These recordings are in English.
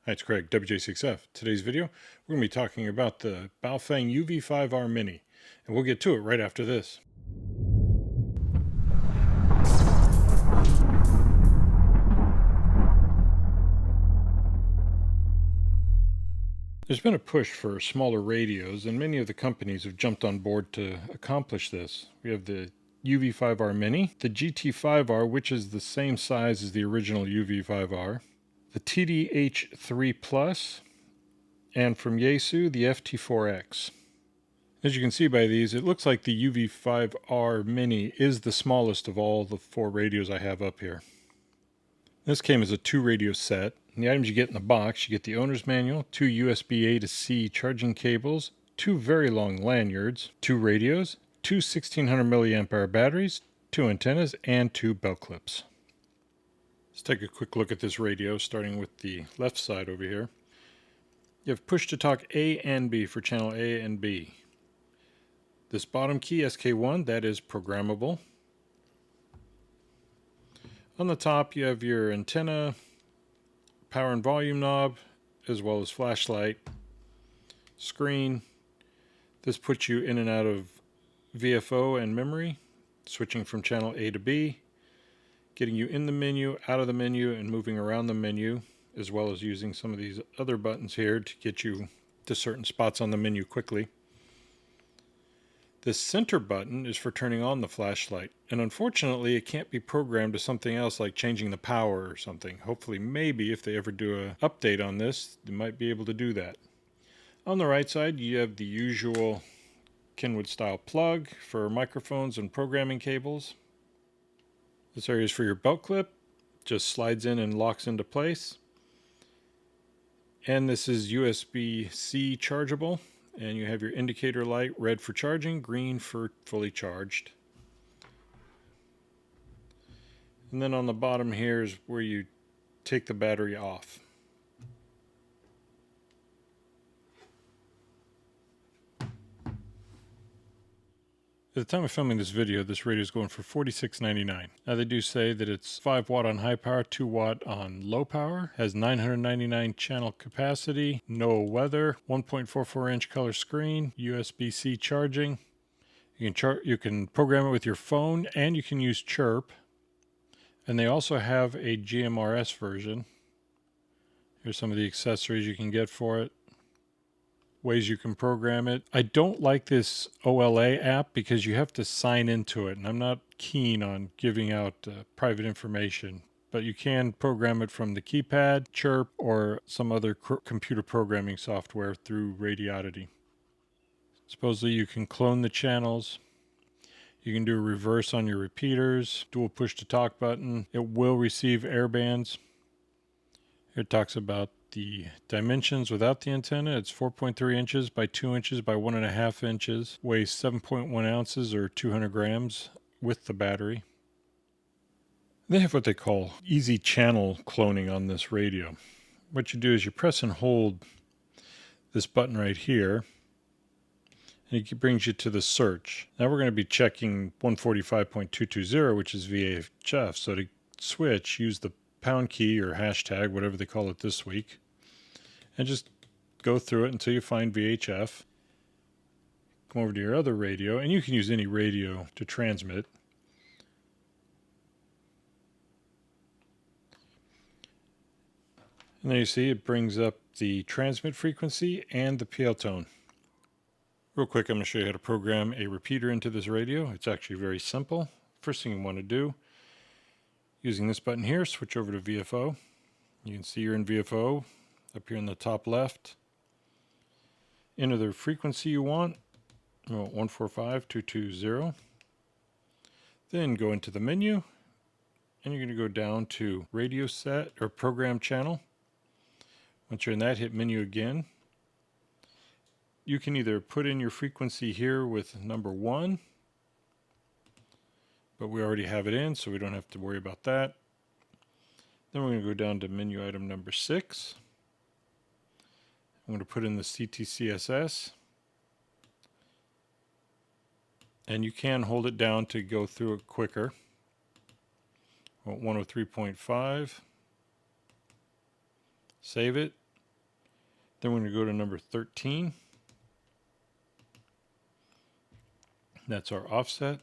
Hi, it's Craig, WJ6F. Today's video, we're going to be talking about the Baofeng UV5R Mini, and we'll get to it right after this. There's been a push for smaller radios, and many of the companies have jumped on board to accomplish this. We have the UV5R Mini, the GT5R, which is the same size as the original UV5R, the TDH3 Plus, and from Yaesu, the FT4X. As you can see by these, it looks like the UV5R Mini is the smallest of all the four radios I have up here. This came as a 2-radio set. And the items you get in the box, you get the owner's manual, 2 USB A to C charging cables, 2 very long lanyards, 2 radios, 2 1600 mAh batteries, 2 antennas, and 2 belt clips. Let's take a quick look at this radio, starting with the left side over here. You have push-to-talk A and B for channel A and B. This bottom key, SK1, that is programmable. On the top, you have your antenna, power and volume knob, as well as flashlight, screen. This puts you in and out of VFO and memory, switching from channel A to B, getting you in the menu, out of the menu, and moving around the menu, as well as using some of these other buttons here to get you to certain spots on the menu quickly. This center button is for turning on the flashlight, and unfortunately it can't be programmed to something else like changing the power or something. Hopefully, maybe if they ever do an update on this, they might be able to do that. On the right side, you have the usual Kenwood style plug for microphones and programming cables. This area is for your belt clip, just slides in and locks into place. And this is USB-C chargeable. And you have your indicator light, red for charging, green for fully charged. And then on the bottom here is where you take the battery off. At the time of filming this video, this radio is going for $46.99. Now they do say that it's 5 watt on high power, 2 watt on low power, has 999 channel capacity, no weather, 1.44 inch color screen, USB-C charging. You can program it with your phone, and you can use Chirp. And they also have a GMRS version. Here's some of the accessories you can get for it. Ways you can program it. I don't like this OLA app because you have to sign into it, and I'm not keen on giving out private information, but you can program it from the keypad, Chirp, or some other computer programming software through Radioddity. Supposedly you can clone the channels. You can do a reverse on your repeaters, dual push to talk button. It will receive air bands. It talks about the dimensions without the antenna. It's 4.3 inches by 2 inches by 1.5 inches. Weighs 7.1 ounces or 200 grams with the battery. They have what they call easy channel cloning on this radio. What you do is you press and hold this button right here, and it brings you to the search. Now we're going to be checking 145.220, which is VHF. So to switch, use the pound key or hashtag, whatever they call it this week, and just go through it until you find VHF. Come over to your other radio, and you can use any radio to transmit. And there you see it brings up the transmit frequency and the PL tone. Real quick, I'm going to show you how to program a repeater into this radio. It's actually very simple. First thing you want to do, using this button here, switch over to VFO. You can see you're in VFO up here in the top left. Enter the frequency you want. 145.220. Then go into the menu, and you're going to go down to radio set or program channel. Once you're in that, hit menu again. You can either put in your frequency here with number 1, but we already have it in, so we don't have to worry about that. Then we're going to go down to menu item number 6. I'm going to put in the CTCSS, and you can hold it down to go through it quicker. 103.5. Save it. Then we're going to go to number 13. That's our offset.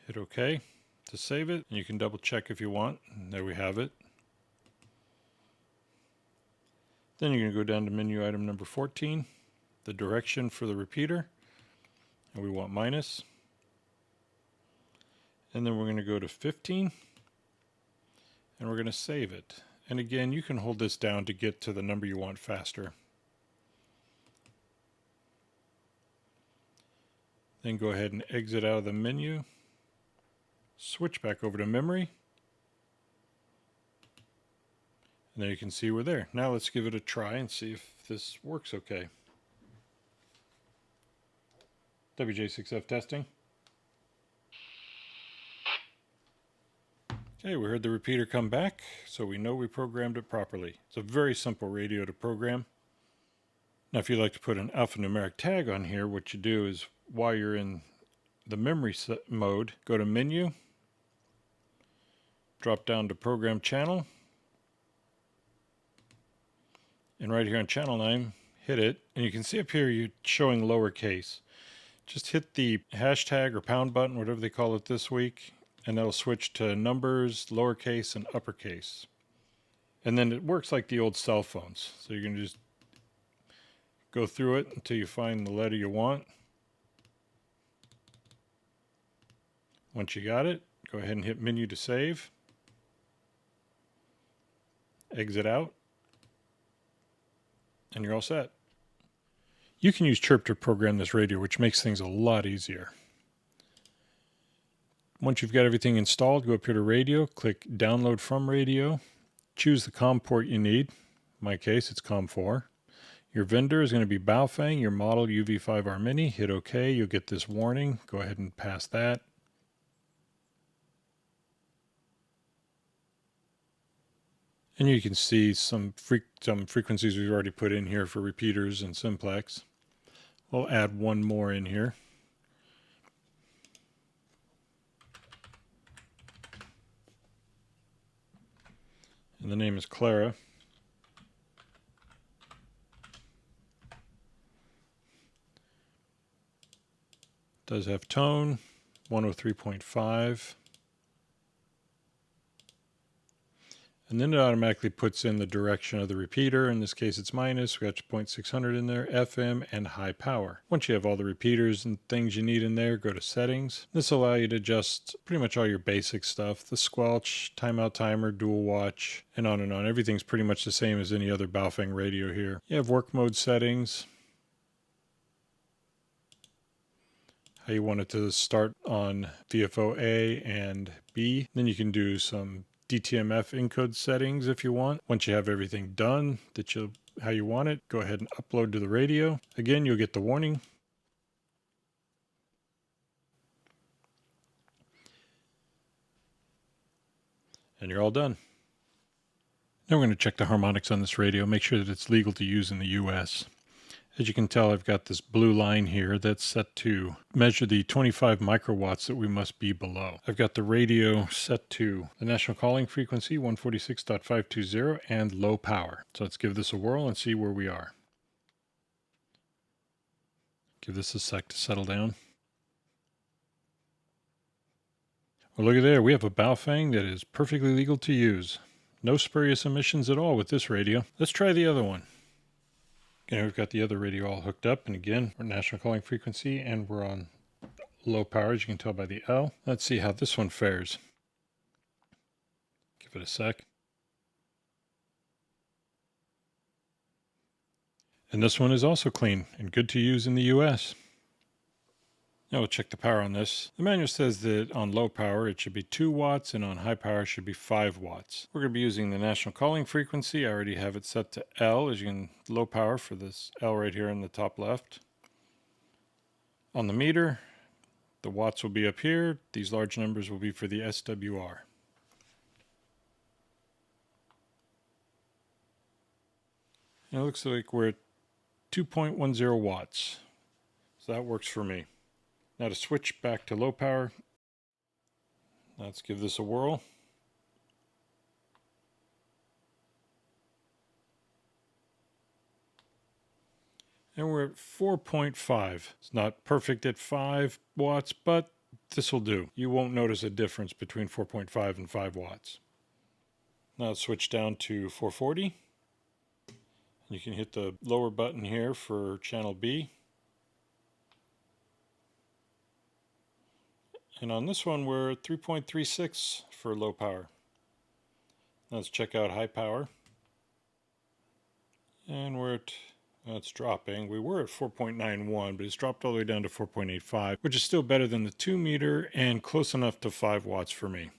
Hit OK to save it. And you can double check if you want. And there we have it. Then you're going to go down to menu item number 14, the direction for the repeater. And we want minus. And then we're going to go to 15. And we're going to save it. And again, you can hold this down to get to the number you want faster. Then go ahead and exit out of the menu. Switch back over to memory. And there you can see we're there. Now let's give it a try and see if this works okay. WJ6F testing. Okay, we heard the repeater come back, so we know we programmed it properly. It's a very simple radio to program. Now if you'd like to put an alphanumeric tag on here, what you do is while you're in the memory mode, go to menu, drop down to program channel, and right here on channel name, hit it, and you can see up here you're showing lowercase. Just hit the hashtag or pound button, whatever they call it this week, and that'll switch to numbers, lowercase, and uppercase. And then it works like the old cell phones. So you're going to just go through it until you find the letter you want. Once you got it, go ahead and hit menu to save. Exit out. And you're all set. You can use Chirp to program this radio, which makes things a lot easier. Once you've got everything installed, go up here to radio, click download from radio, choose the COM port you need. In my case, it's COM4. Your vendor is going to be Baofeng, your model UV5R Mini. Hit OK, you'll get this warning. Go ahead and pass that. And you can see some frequencies we've already put in here for repeaters and simplex. We'll add one more in here. And the name is Clara. Does have tone, 103.5. And then it automatically puts in the direction of the repeater. In this case, it's minus. We got your 0.600 in there, FM, and high power. Once you have all the repeaters and things you need in there, go to settings. This will allow you to adjust pretty much all your basic stuff. The squelch, timeout timer, dual watch, and on and on. Everything's pretty much the same as any other Baofeng radio here. You have work mode settings. How you want it to start on VFO A and B. Then you can do some DTMF encode settings if you want. Once you have everything done how you want it, go ahead and upload to the radio. Again, you'll get the warning. And you're all done. Now we're going to check the harmonics on this radio, make sure that it's legal to use in the US. As you can tell, I've got this blue line here that's set to measure the 25 microwatts that we must be below. I've got the radio set to the national calling frequency, 146.520, and low power. So let's give this a whirl and see where we are. Give this a sec to settle down. Well, look at there. We have a Baofeng that is perfectly legal to use. No spurious emissions at all with this radio. Let's try the other one. Okay, we've got the other radio all hooked up, and again, we're national calling frequency, and we're on low power, as you can tell by the L. Let's see how this one fares. Give it a sec. And this one is also clean and good to use in the US. Now we'll check the power on this. The manual says that on low power it should be 2 watts and on high power it should be 5 watts. We're going to be using the national calling frequency. I already have it set to L, as you can, low power for this L right here in the top left. On the meter, the watts will be up here. These large numbers will be for the SWR. And it looks like we're at 2.10 watts. So that works for me. Now to switch back to low power, let's give this a whirl. And we're at 4.5. It's not perfect at 5 watts, but this will do. You won't notice a difference between 4.5 and 5 watts. Now let's switch down to 440. You can hit the lower button here for channel B. And on this one, we're at 3.36 for low power. Let's check out high power. And we're at, it's dropping. We were at 4.91, but it's dropped all the way down to 4.85, which is still better than the 2 meter and close enough to 5 watts for me.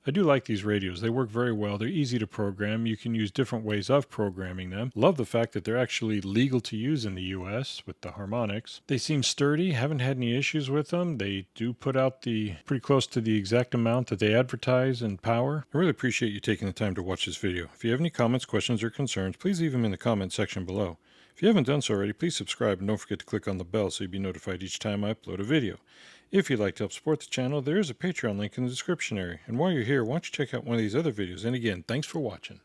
I do like these radios. They work very well. They're easy to program. You can use different ways of programming them. Love the fact that they're actually legal to use in the US with the harmonics. They seem sturdy. Haven't had any issues with them. They do put out pretty close to the exact amount that they advertise in power. I really appreciate you taking the time to watch this video. If you have any comments, questions, or concerns, please leave them in the comment section below. If you haven't done so already, please subscribe and don't forget to click on the bell so you'll be notified each time I upload a video. If you'd like to help support the channel, there is a Patreon link in the description area. And while you're here, why don't you check out one of these other videos. And again, thanks for watching.